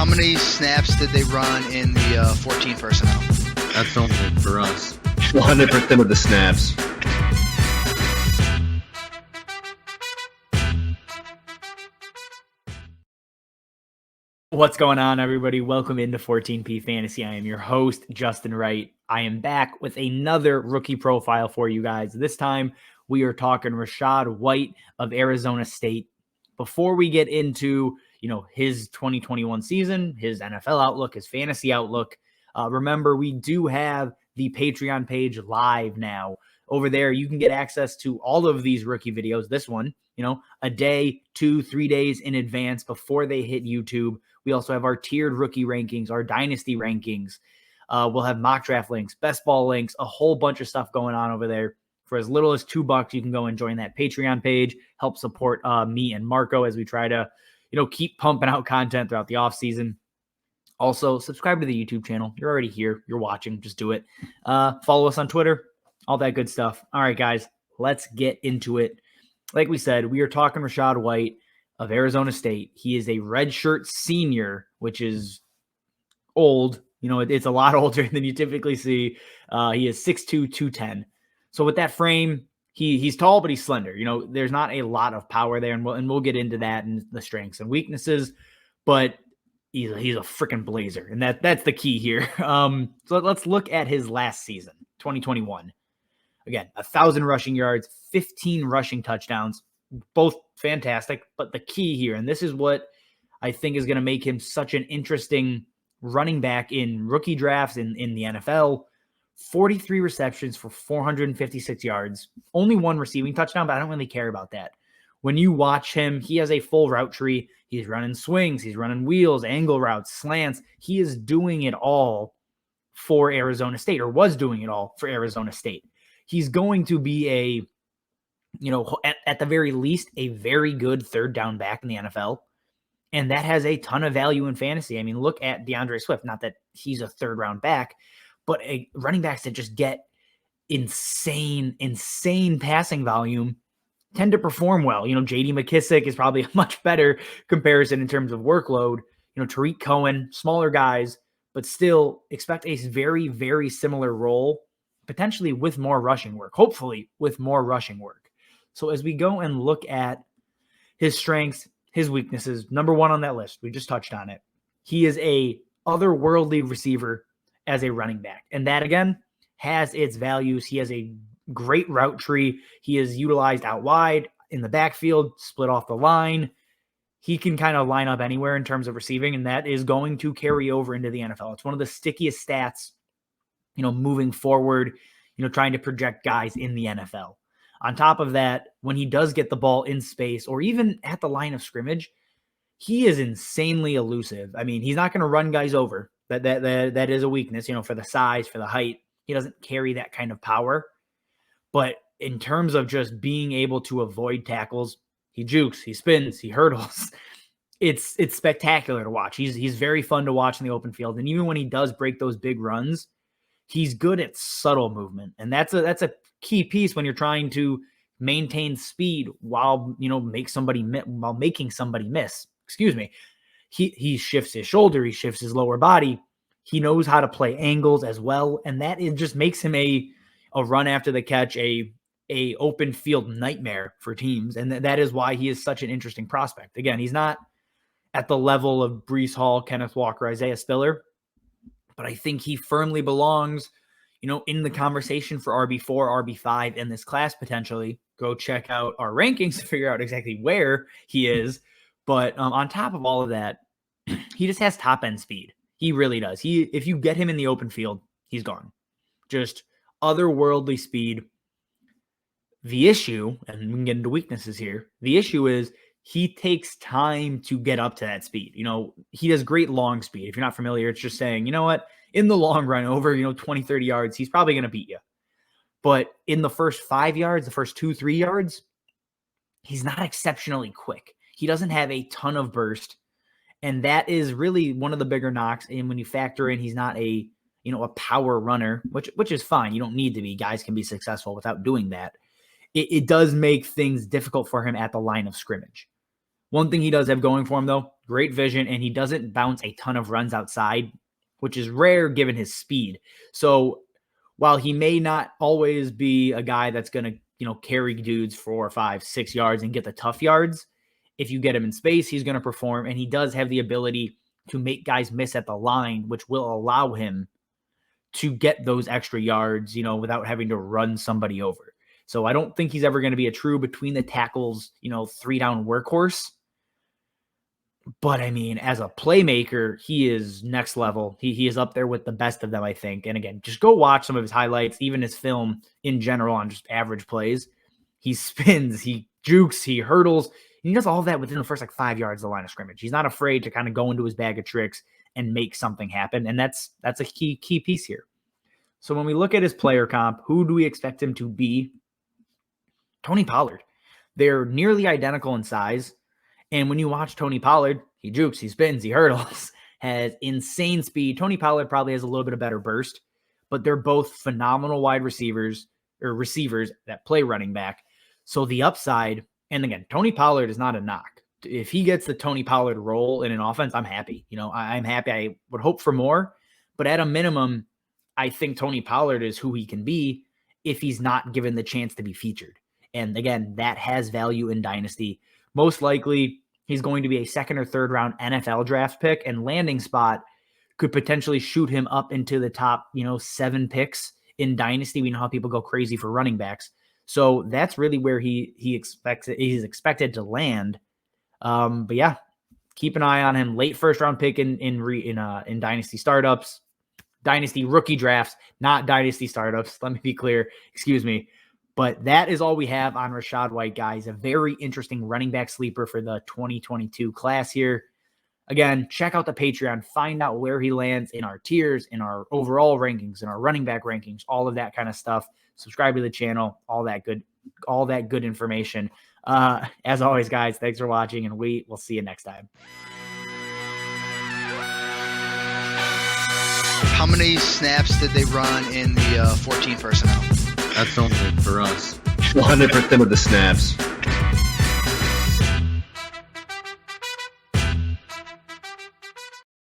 How many snaps did they run in the 14 personnel? That's only for us. 100% of the snaps. What's going on, everybody? Welcome into 14P Fantasy. I am your host, Justin Wright. I am back with another rookie profile for you guys. This time, we are talking Rachaad White of Arizona State. Before we get into, his 2021 season, his NFL outlook, his fantasy outlook, remember, we do have the Patreon page live now. Over there, you can get access to all of these rookie videos. This one, a day, 2-3 days in advance before they hit YouTube. We also have our tiered rookie rankings, our dynasty rankings. We'll have mock draft links, best ball links, a whole bunch of stuff going on over there. For as little as $2, you can go and join that Patreon page, help support me and Marco as we try to, keep pumping out content throughout the off season. Also, subscribe to the YouTube channel. You're already here. You're watching. Just do it. Follow us on Twitter. All that good stuff. All right, guys, let's get into it. Like we said, we are talking Rachaad White of Arizona State. He is a redshirt senior, which is old. It's a lot older than you typically see. He is 6'2", 210. So with that frame, he's tall, but he's slender. There's not a lot of power there, and we'll get into that and the strengths and weaknesses. But he's a freaking blazer, and that's the key here. So let's look at his last season, 2021. Again, 1,000 rushing yards, 15 rushing touchdowns, both fantastic. But the key here, and this is what I think is going to make him such an interesting running back in rookie drafts in the NFL, 43 receptions for 456 yards, only one receiving touchdown, but I don't really care about that. When you watch him, he has a full route tree. He's running swings, he's running wheels, angle routes, slants. He is doing it all for Arizona State, or was doing it all for Arizona State. He's going to be at the very least, a very good third down back in the NFL. And that has a ton of value in fantasy. I mean, look at DeAndre Swift. Not that he's a third round back, but running backs that just get insane passing volume tend to perform well. J.D. McKissick is probably a much better comparison in terms of workload. Tariq Cohen, smaller guys, but still expect a very, very similar role, potentially with more rushing work, hopefully with more rushing work. So as we go and look at his strengths, his weaknesses, number one on that list, we just touched on it. He is a otherworldly receiver as a running back. And that, again, has its values. He has a great route tree. He is utilized out wide, in the backfield, split off the line. He can kind of line up anywhere in terms of receiving, and that is going to carry over into the NFL. It's one of the stickiest stats, moving forward, trying to project guys in the NFL. On top of that, when he does get the ball in space or even at the line of scrimmage, he is insanely elusive. I mean, he's not going to run guys over. That is a weakness, for the size, for the height. He doesn't carry that kind of power. But in terms of just being able to avoid tackles, he jukes, he spins, he hurdles. It's spectacular to watch. He's very fun to watch in the open field. And even when he does break those big runs, he's good at subtle movement. And that's a key piece when you're trying to maintain speed while, making somebody miss. Excuse me. He shifts his shoulder, he shifts his lower body. He knows how to play angles as well. And that just makes him a run after the catch, a open field nightmare for teams. And that is why he is such an interesting prospect. Again, he's not at the level of Breece Hall, Kenneth Walker, Isaiah Spiller, but I think he firmly belongs, in the conversation for RB4, RB5 in this class potentially. Go check out our rankings to figure out exactly where he is. But on top of all of that, he just has top-end speed. He really does. If you get him in the open field, he's gone. Just otherworldly speed. The issue, and we can get into weaknesses here, the issue is he takes time to get up to that speed. He does great long speed. If you're not familiar, it's just saying, in the long run, over, 20, 30 yards, he's probably going to beat you. But in the first 5 yards, the first 2-3 yards, he's not exceptionally quick. He doesn't have a ton of burst. And that is really one of the bigger knocks. And when you factor in, he's not a power runner, which is fine. You don't need to be. Guys can be successful without doing that. It does make things difficult for him at the line of scrimmage. One thing he does have going for him, though, great vision, and he doesn't bounce a ton of runs outside, which is rare given his speed. So while he may not always be a guy that's going to, carry dudes 4, 5, 6 yards and get the tough yards, if you get him in space, he's going to perform, and he does have the ability to make guys miss at the line, which will allow him to get those extra yards, without having to run somebody over. So I don't think he's ever going to be a true between the tackles, 3-down workhorse. But I mean, as a playmaker, he is next level. He is up there with the best of them, I think. And again, just go watch some of his highlights, even his film in general on just average plays. He spins, he jukes, he hurdles. And he does all of that within the first 5 yards of the line of scrimmage. He's not afraid to kind of go into his bag of tricks and make something happen. And that's a key piece here. So when we look at his player comp, who do we expect him to be? Tony Pollard. They're nearly identical in size. And when you watch Tony Pollard, he jukes, he spins, he hurdles, has insane speed. Tony Pollard probably has a little bit of better burst, but they're both phenomenal wide receivers that play running back. So the upside, and again, Tony Pollard is not a knock. If he gets the Tony Pollard role in an offense, I'm happy. I'm happy. I would hope for more, but at a minimum, I think Tony Pollard is who he can be if he's not given the chance to be featured. And again, that has value in Dynasty. Most likely, he's going to be a second or third round NFL draft pick, and landing spot could potentially shoot him up into the top, 7 picks in Dynasty. We know how people go crazy for running backs. So that's really where he's expected to land. But yeah, keep an eye on him. Late first round pick in Dynasty startups, Dynasty rookie drafts, not Dynasty startups. Let me be clear. Excuse me. But that is all we have on Rachaad White, guys. A very interesting running back sleeper for the 2022 class here. Again, check out the Patreon. Find out where he lands in our tiers, in our overall rankings, in our running back rankings, all of that kind of stuff. Subscribe to the channel, all that good information. As always, guys, thanks for watching, and we will see you next time. How many snaps did they run in the 14 personnel? That's only for us. 100% of the snaps.